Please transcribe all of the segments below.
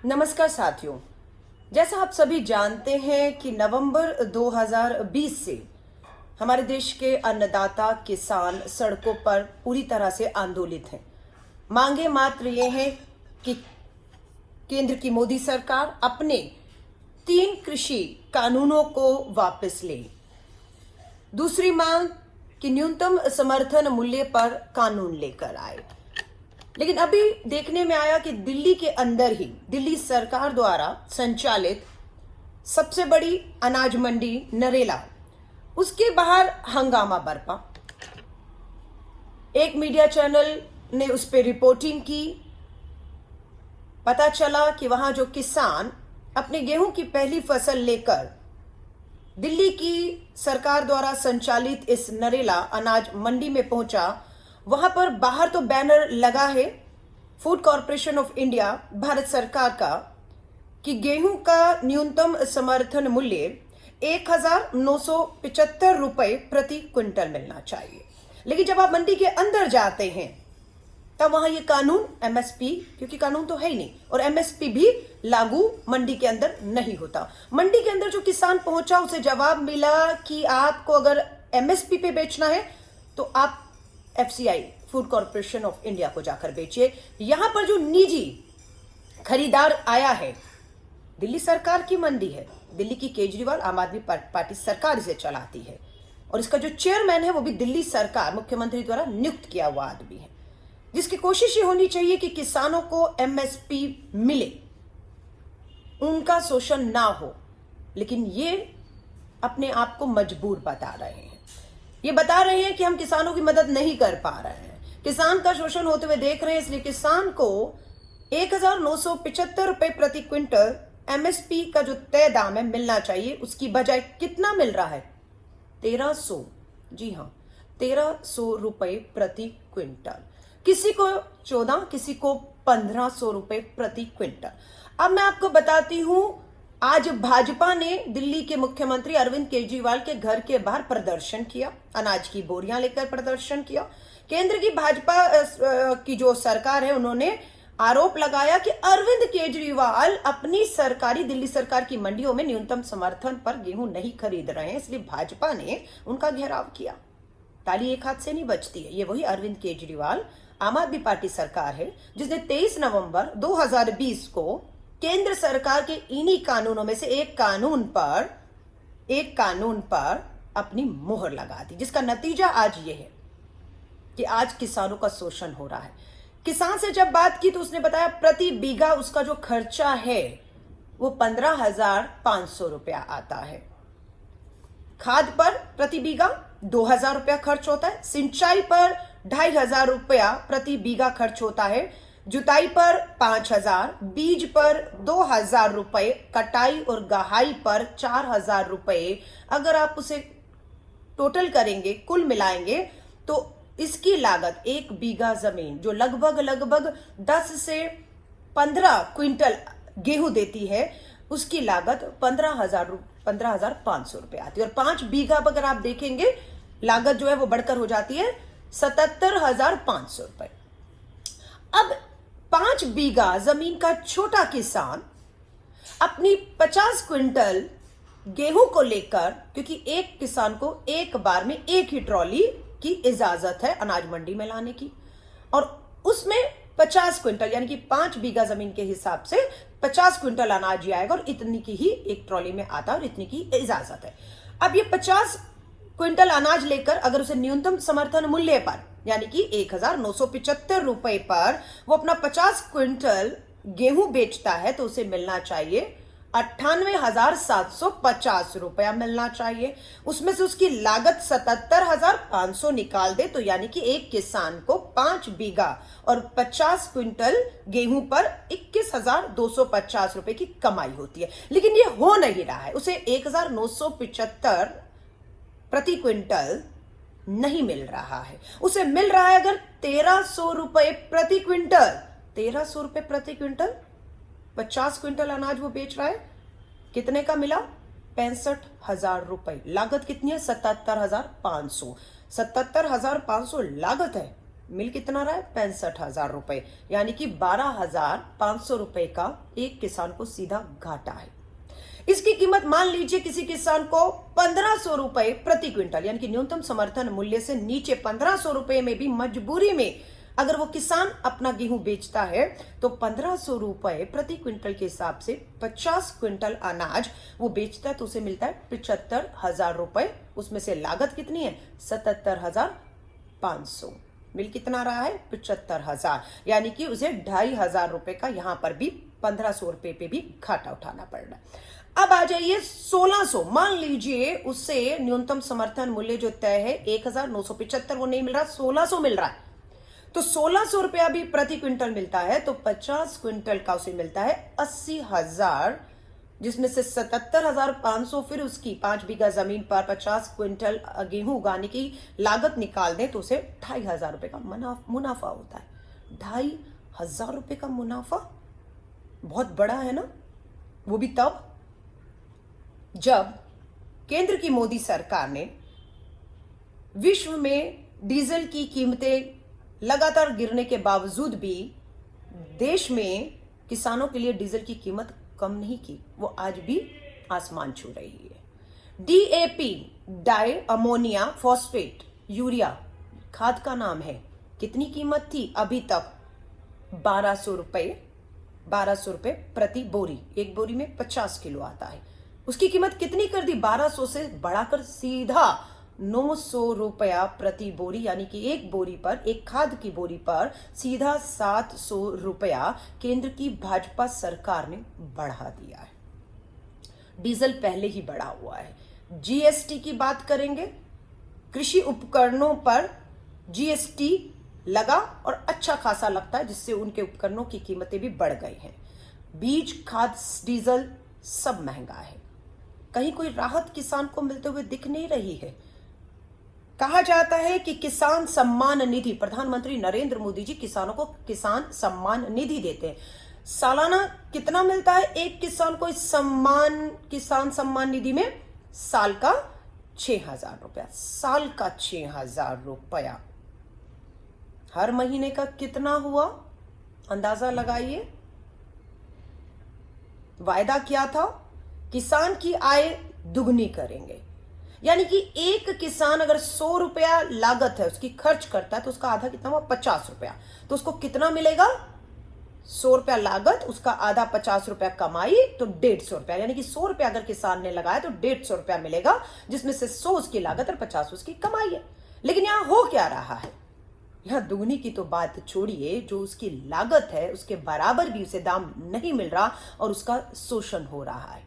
नमस्कार साथियों, जैसा आप सभी जानते हैं कि नवंबर 2020 से हमारे देश के अन्नदाता किसान सड़कों पर पूरी तरह से आंदोलित हैं। मांगे मात्र ये हैं कि केंद्र की मोदी सरकार अपने 3 कृषि कानूनों को वापस ले। दूसरी मांग कि न्यूनतम समर्थन मूल्य पर कानून लेकर आए। लेकिन अभी देखने में आया कि दिल्ली के अंदर ही दिल्ली सरकार द्वारा संचालित सबसे बड़ी अनाज मंडी नरेला, उसके बाहर हंगामा बरपा। एक मीडिया चैनल ने उस पर रिपोर्टिंग की। पता चला कि वहां जो किसान अपने गेहूं की पहली फसल लेकर दिल्ली की सरकार द्वारा संचालित इस नरेला अनाज मंडी में पहुंचा, वहां पर बाहर तो बैनर लगा है food corporation of India Bharat सरकार का कि गेहूं का न्यूनतम समर्थन मूल्य 1975 रुपए प्रति क्विंटल मिलना चाहिए। लेकिन जब आप मंडी के अंदर जाते हैं तब वहां ये कानून एमएसपी, क्योंकि कानून तो है ही नहीं, और एमएसपी भी लागू मंडी के अंदर नहीं होता। मंडी के अंदर जो किसान पहुंचा उसे जवाब मिला कि आपको अगर एमएसपी पे बेचना है तो आप FCI food corporation of India को जाकर बेचिए। यहां पर जो निजी खरीदार आया है, दिल्ली सरकार की मंडी है, दिल्ली की केजरीवाल आम आदमी पार्टी सरकार इसे चलाती है, और इसका जो चेयरमैन है वो भी दिल्ली सरकार मुख्यमंत्री द्वारा नियुक्त किया हुआ आदमी है, जिसकी कोशिश ये होनी चाहिए कि किसानों को एमएसपी मिले, उनका शोषण ना हो। लेकिन ये अपने आप को मजबूर बता रहे हैं। ये बता रहे हैं कि हम किसानों की मदद नहीं कर पा रहे हैं, किसान का शोषण होते हुए देख रहे हैं, इसलिए किसान को 1975 रुपए प्रति क्विंटल एमएसपी का जो तय दाम है मिलना चाहिए। उसकी बजाय कितना मिल रहा है? 1300। जी हां, 1300 रुपए प्रति क्विंटल। किसी को 14, किसी को 1500 रुपए प्रति क्विंटल। अब मैं आपको बताती हूं, आज भाजपा ने दिल्ली के मुख्यमंत्री अरविंद केजरीवाल के घर के बाहर प्रदर्शन किया, अनाज की बोरियां लेकर प्रदर्शन किया। केंद्र की भाजपा की जो सरकार है, उन्होंने आरोप लगाया कि अरविंद केजरीवाल अपनी सरकारी दिल्ली सरकार की मंडियों में न्यूनतम समर्थन पर गेहूं नहीं खरीद रहे हैं, इसलिए भाजपा ने उनका घेराव किया। ताली एक हाथ से नहीं बजती है। ये वही अरविंद केजरीवाल आम आदमी पार्टी सरकार है जिसने 23 नवंबर 2020 को केंद्र सरकार के इन्हीं कानूनों में से एक कानून पर अपनी मोहर लगा दी, जिसका नतीजा आज ये है कि आज किसानों का शोषण हो रहा है। किसान से जब बात की तो उसने बताया प्रति बीघा उसका जो खर्चा है वो 15,500 रुपया आता है। खाद पर प्रति बीघा 2,000 रुपया खर्च होता है, सिंचाई पर 2,500 रुपया प्रति बीघा खर्च होता है, जुताई पर 5,000, बीज पर 2,000 रुपए, कटाई और गहाई पर 4,000 रुपए। अगर आप उसे टोटल करेंगे, कुल मिलाएंगे, तो इसकी लागत 1 बीघा जमीन जो लगभग 10 से 15 क्विंटल गेहूं देती है, उसकी लागत 15,500 रुपए आती है। और 5 बीघा पर अगर आप देखेंगे लागत जो है वो बढ़कर हो जाती है 77,500 रुपए। अब 5 बीघा जमीन का छोटा किसान अपनी 50 क्विंटल गेहूं को लेकर, क्योंकि एक किसान को एक बार में एक ही ट्रॉली की इजाजत है अनाज मंडी में लाने की, और उसमें 50 क्विंटल यानी कि 5 बीघा जमीन के हिसाब से 50 क्विंटल अनाज ही आएगा, और इतनी की ही एक ट्रॉली में आता है और इतनी की इजाजत है। अब ये 50 क्विंटल अनाज लेकर अगर उसे न्यूनतम समर्थन मूल्य पर यानी कि 1975 रुपए पर वो अपना 50 क्विंटल गेहूं बेचता है तो उसे मिलना चाहिए 98,750 रुपया मिलना चाहिए। उसमें से उसकी लागत 77,500 निकाल दे तो यानी कि एक किसान को 5 बीघा और 50 क्विंटल गेहूं पर 21,250 रुपए की कमाई होती है। लेकिन ये हो नहीं रहा है, उसे 1,975 प्रति क्विंटल नहीं मिल रहा है, उसे मिल रहा है अगर 1,300 रुपए प्रति क्विंटल। 1,300 रुपए प्रति क्विंटल, 50 क्विंटल अनाज वो बेच रहा है, कितने का मिला? 65,000 रुपए। लागत कितनी है? 77,500। 77,500 लागत है, मिल कितना रहा है? 65,000 रुपए, यानी कि 12,500 रुपए का एक किसान को सीधा घाटा है। इसकी कीमत मान लीजिए किसी किसान को 1,500 रुपए प्रति क्विंटल, यानी कि न्यूनतम समर्थन मूल्य से नीचे 1,500 रुपए में भी मजबूरी में अगर वो किसान अपना गेहूं बेचता है तो 1,500 रुपए प्रति क्विंटल के हिसाब से 50 क्विंटल अनाज वो बेचता है तो उसे मिलता है 75,000 रुपए। उसमें से लागत कितनी है? 77,500। मिल कितना रहा है? 75,000, यानी कि उसे 2,500 रुपए का यहां पर भी 1,500 रुपए पे भी घाटा उठाना पड़ रहा है। अब आ जाइए 1,600। मान लीजिए उससे न्यूनतम समर्थन मूल्य जो तय है 1,975 वो नहीं मिल रहा, 1,600 मिल रहा है, तो 1,600 रुपया भी प्रति क्विंटल मिलता है, तो 50 क्विंटल का उसे मिलता है 80,000, जिसमें से 77,500 फिर उसकी 5 बीघा जमीन पर 50 क्विंटल गेहूं उगाने की लागत निकाल दें तो उसे 2,500 रुपए का मुनाफा होता है। 2,500 रुपए का मुनाफा बहुत बड़ा है ना, वो भी तब जब केंद्र की मोदी सरकार ने विश्व में डीजल की कीमतें लगातार गिरने के बावजूद भी देश में किसानों के लिए डीजल की कीमत कम नहीं की, वो आज भी आसमान छू रही है। DAP di ammonium phosphate urea खाद का नाम है, कितनी कीमत थी अभी तक? 1,200 रुपए प्रति बोरी। एक बोरी में 50 किलो आता है, उसकी कीमत कितनी कर दी? 1,200 से बढ़ाकर सीधा 900 रुपया प्रति बोरी, यानी कि एक बोरी पर, एक खाद की बोरी पर सीधा 700 रुपया केंद्र की भाजपा सरकार ने बढ़ा दिया है। डीजल पहले ही बढ़ा हुआ है। GST की बात करेंगे, कृषि उपकरणों पर GST लगा और अच्छा खासा लगता है, जिससे उनके उपकरणों की कीमतें भी बढ़ गई हैं। बीज, खाद, डीजल सब महंगा है। कहीं कोई राहत किसान को मिलते हुए दिख नहीं रही है। कहा जाता है कि किसान सम्मान निधि, प्रधानमंत्री नरेंद्र मोदी जी किसानों को किसान सम्मान निधि देते हैं। सालाना कितना मिलता है एक किसान को इस किसान सम्मान निधि में? साल का 6,000 रुपया। साल का 6,000 रुपया हर महीने का कितना हुआ? अंदाजा लगाइए। वायदा क्या था? किसान की आय दुगनी करेंगे, यानी कि एक किसान अगर 100 रुपया लागत है उसकी खर्च करता है तो उसका आधा कितना हुआ? 50 रुपया। तो उसको कितना मिलेगा? 100 रुपया लागत, उसका आधा 50 रुपया कमाई, तो 150 रुपया, यानी कि 100 रुपया अगर किसान ने लगाया तो 150 रुपया मिलेगा, जिसमें से 100 उसकी लागत और 50 उसकी कमाई है। लेकिन यहां हो क्या रहा है? यहां दुगनी की तो बात छोड़िए, जो उसकी लागत है उसके बराबर भी उसे दाम नहीं मिल रहा और उसका शोषण हो रहा है।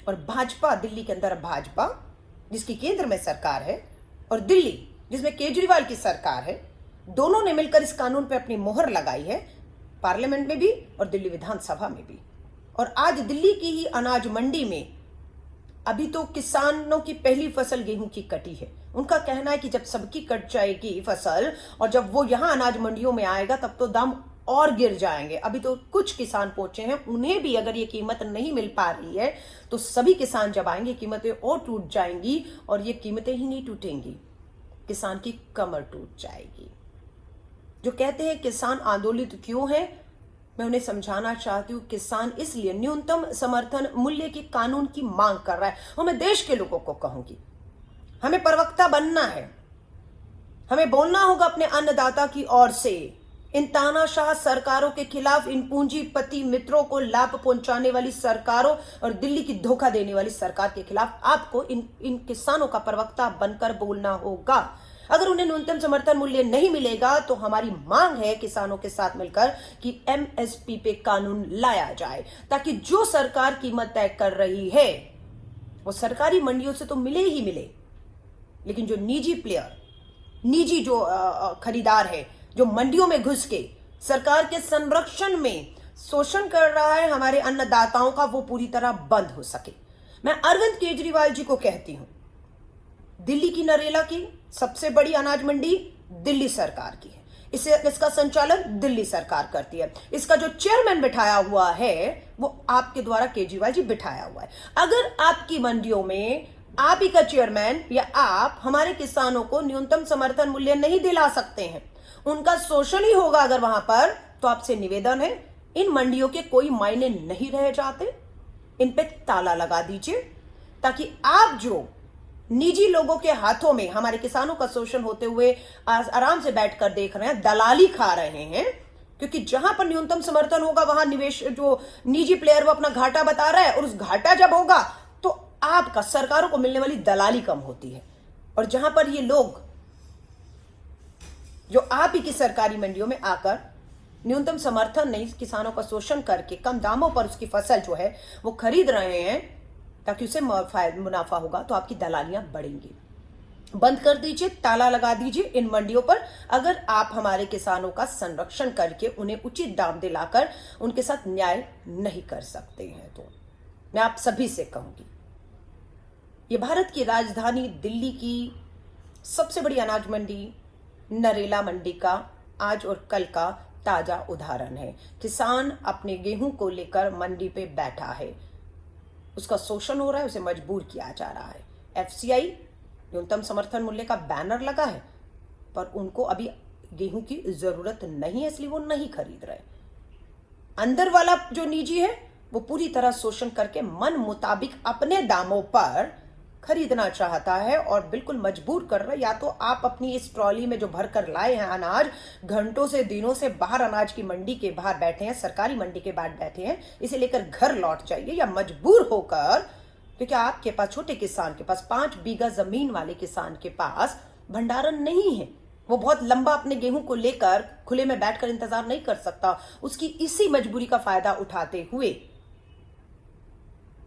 और भाजपा, दिल्ली के अंदर भाजपा जिसकी केंद्र में सरकार है और दिल्ली जिसमें केजरीवाल की सरकार है, दोनों ने मिलकर इस कानून पर अपनी मोहर लगाई है, पार्लियामेंट में भी और दिल्ली विधानसभा में भी। और आज दिल्ली की ही अनाज मंडी में अभी तो किसानों की पहली फसल गेहूं की कटी है। उनका कहना है कि जब सबकी कट जाएगी फसल और जब वो यहां अनाज मंडियों में आएगा तब तो दाम और गिर जाएंगे। अभी तो कुछ किसान पहुंचे हैं, उन्हें भी अगर ये कीमत नहीं मिल पा रही है तो सभी किसान जब आएंगे कीमतें और टूट जाएंगी, और ये कीमतें ही नहीं टूटेंगी, किसान की कमर टूट जाएगी। जो कहते हैं किसान आंदोलित क्यों है, मैं उन्हें समझाना चाहती हूँ। किसान इसलिए न्यूनतम समर्थन मूल्य के कानून की मांग कर रहा है। और मैं देश के लोगों को कहूंगी, हमें प्रवक्ता बनना है, हमें बोलना होगा अपने अन्नदाता की ओर से। इन तानाशाह सरकारों के खिलाफ, इन पूंजीपति मित्रों को लाभ पहुंचाने वाली सरकारों और दिल्ली की धोखा देने वाली सरकार के खिलाफ आपको इन किसानों का प्रवक्ता बनकर बोलना होगा। अगर उन्हें न्यूनतम समर्थन मूल्य नहीं मिलेगा तो हमारी मांग है किसानों के साथ मिलकर कि MSP पे कानून लाया जाए, ताकि जो सरकार कीमत तय कर रही है वो सरकारी मंडियों से तो मिले ही मिले, लेकिन जो निजी प्लेयर, निजी जो खरीदार है, जो मंडियों में घुस के सरकार के संरक्षण में शोषण कर रहा है हमारे अन्नदाताओं का, वो पूरी तरह बंद हो सके। मैं अरविंद केजरीवाल जी को कहती हूं, दिल्ली की नरेला की सबसे बड़ी अनाज मंडी दिल्ली सरकार की है, इसका संचालन दिल्ली सरकार करती है। इसका जो चेयरमैन बिठाया हुआ है वो आपके द्वारा केजरीवाल जी बिठाया हुआ है। अगर आपकी मंडियों में आप ही का चेयरमैन या आप हमारे किसानों को न्यूनतम समर्थन मूल्य नहीं दिला सकते हैं, उनका शोषण ही होगा अगर वहां पर, तो आपसे निवेदन है इन मंडियों के कोई मायने नहीं रह जाते, इन पे ताला लगा दीजिए, ताकि आप जो निजी लोगों के हाथों में हमारे किसानों का शोषण होते हुए आराम से बैठकर देख रहे हैं, दलाली खा रहे हैं, क्योंकि जहां पर न्यूनतम समर्थन होगा वहां निवेश जो निजी प्लेयर वो अपना घाटा बता रहा है, और उस घाटा जब होगा तो आपका सरकारों को मिलने वाली दलाली कम होती है। और जहां पर ये लोग जो आप ही की सरकारी मंडियों में आकर न्यूनतम समर्थन नहीं, किसानों का शोषण करके कम दामों पर उसकी फसल जो है वो खरीद रहे हैं ताकि उसे मुनाफा होगा, तो आपकी दलालियां बढ़ेंगी। बंद कर दीजिए, ताला लगा दीजिए इन मंडियों पर। अगर आप हमारे किसानों का संरक्षण करके उन्हें उचित दाम दिलाकर उनके साथ न्याय नहीं कर सकते हैं, तो मैं आप सभी से कहूंगी, ये भारत की राजधानी दिल्ली की सबसे बड़ी अनाज मंडी नरेला मंडी का आज और कल का ताजा उदाहरण है। किसान अपने गेहूं को लेकर मंडी पे बैठा है, उसका शोषण हो रहा है, उसे मजबूर किया जा रहा है। एफसीआई न्यूनतम समर्थन मूल्य का बैनर लगा है, पर उनको अभी गेहूं की जरूरत नहीं है, इसलिए वो नहीं खरीद रहे। अंदर वाला जो निजी है वो पूरी तरह शोषण करके मन मुताबिक अपने दामों पर खरीदना चाहता है और बिल्कुल मजबूर कर रहा है। या तो आप अपनी इस ट्रॉली में जो भर कर लाए हैं अनाज, घंटों से दिनों से बाहर अनाज की मंडी के बाहर बैठे हैं, सरकारी मंडी के बाहर बैठे हैं, इसे लेकर घर लौट जाइए, या मजबूर होकर, क्योंकि आपके पास छोटे किसान के पास 5 बीघा जमीन वाले किसान के पास भंडारण नहीं है, वो बहुत लंबा अपने गेहूं को लेकर खुले में बैठकर इंतजार नहीं कर सकता। उसकी इसी मजबूरी का फायदा उठाते हुए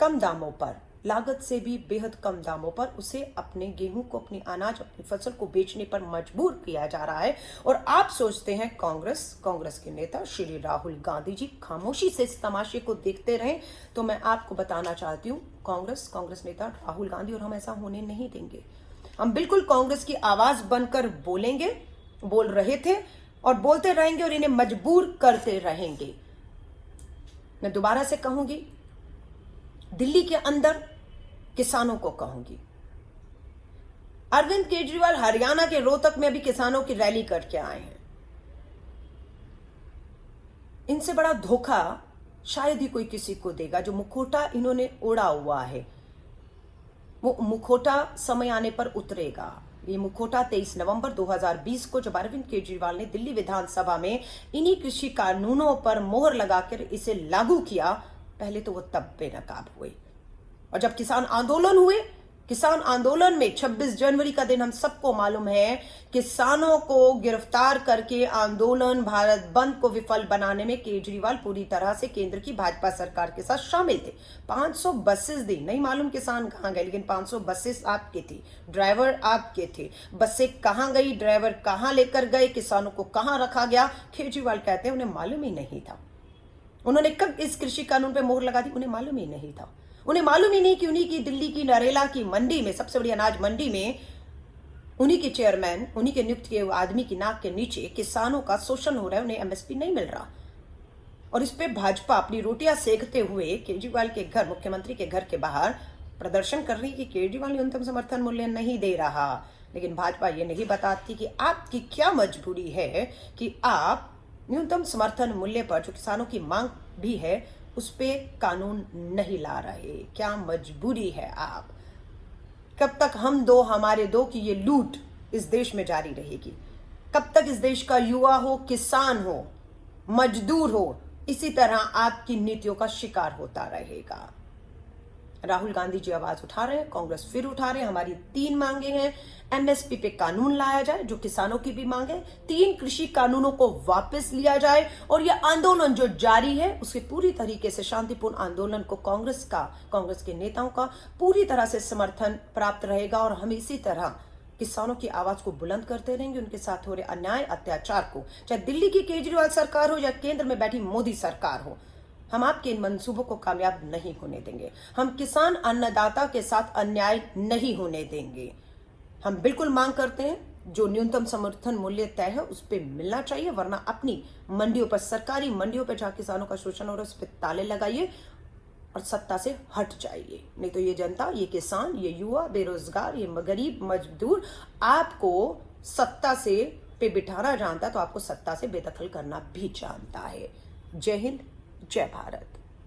कम दामों पर, लागत से भी बेहद कम दामों पर उसे अपने गेहूं को, अपनी अनाज, अपनी फसल को बेचने पर मजबूर किया जा रहा है। और आप सोचते हैं कांग्रेस के नेता श्री राहुल गांधी जी खामोशी से इस तमाशे को देखते रहें, तो मैं आपको बताना चाहती हूं, कांग्रेस नेता राहुल गांधी और हम ऐसा होने नहीं देंगे। हम बिल्कुल कांग्रेस की आवाज बनकर बोलेंगे, बोल रहे थे और बोलते रहेंगे और इन्हें मजबूर करते रहेंगे। मैं दोबारा से कहूंगी, दिल्ली के अंदर किसानों को कहूंगी, अरविंद केजरीवाल हरियाणा के रोहतक में अभी किसानों की रैली करके आए हैं। इनसे बड़ा धोखा शायद ही कोई किसी को देगा। जो मुखौटा इन्होंने ओढ़ा हुआ है वो मुखौटा समय आने पर उतरेगा। ये मुखौटा 23 नवंबर 2020 को जब अरविंद केजरीवाल ने दिल्ली विधानसभा में इन्हीं कृषि कानूनों पर मोहर लगाकर इसे लागू किया, पहले तो वो तब बेनकाब हुए। और जब किसान आंदोलन हुए, किसान आंदोलन में 26 जनवरी का दिन हम सबको मालूम है, किसानों को गिरफ्तार करके आंदोलन भारत बंद को विफल बनाने में केजरीवाल पूरी तरह से केंद्र की भाजपा सरकार के साथ शामिल थे। 500 बसेस दी, नहीं मालूम किसान कहां गए, लेकिन 500 बसेस आपके थी, ड्राइवर आपके थे। बसें कहां गई, ड्राइवर कहां लेकर गए, किसानों को कहां रखा गया, केजरीवाल कहते हैं उन्हें मालूम ही नहीं था। उन्होंने कब इस कृषि कानून पर मोहर लगा दी, उन्हें मालूम ही नहीं था। उन्हें मालूम ही नहीं कि उन्हीं की दिल्ली की नरेला की मंडी में, सबसे बड़ी अनाज मंडी में, उन्हीं के चेयरमैन, उन्हीं के नियुक्त किए आदमी की नाक के नीचे किसानों का शोषण हो रहा है, उन्हें एमएसपी नहीं मिल रहा। और इस पे भाजपा अपनी रोटियां सेकते हुए केजरीवाल के घर, मुख्यमंत्री के घर के बाहर प्रदर्शन कर रही कि केजरीवाल न्यूनतम समर्थन मूल्य नहीं दे रहा। लेकिन भाजपा ये नहीं बताती कि आपकी क्या मजबूरी है कि आप न्यूनतम समर्थन मूल्य पर, जो किसानों की मांग भी है, उस पे कानून नहीं ला रहे। क्या मजबूरी है आप? कब तक हम दो हमारे दो की ये लूट इस देश में जारी रहेगी? कब तक इस देश का युवा हो, किसान हो, मजदूर हो, इसी तरह आपकी नीतियों का शिकार होता रहेगा? राहुल गांधी जी आवाज उठा रहे हैं, कांग्रेस फिर उठा रहे हैं। हमारी 3 मांगे हैं। एमएसपी पे कानून लाया जाए, जो किसानों की भी मांग है। 3 कृषि कानूनों को वापस लिया जाए और यह आंदोलन जो जारी है उसके पूरी तरीके से शांतिपूर्ण आंदोलन को कांग्रेस के नेताओं का पूरी तरह से समर्थन प्राप्त रहेगा। और हम इसी तरह किसानों की आवाज को बुलंद करते रहेंगे, उनके साथ हो रहे अन्याय अत्याचार को, चाहे दिल्ली की केजरीवाल सरकार हो या केंद्र में बैठी मोदी सरकार हो, हम आपके इन मंसूबों को कामयाब नहीं होने देंगे। हम किसान अन्नदाता के साथ अन्याय नहीं होने देंगे। हम बिल्कुल मांग करते हैं जो न्यूनतम समर्थन मूल्य तय है उस पर मिलना चाहिए, वरना अपनी मंडियों पर, सरकारी मंडियों पर जहां किसानों का शोषण हो रहा है उस पर ताले लगाइए और सत्ता से हट जाइए। नहीं तो ये जनता, ये किसान, ये युवा, बेरोजगार, ये गरीब मजदूर आपको सत्ता से पे बिठाना जानता है तो आपको सत्ता से बेदखल करना भी जानता है। जय हिंद, जय भारत।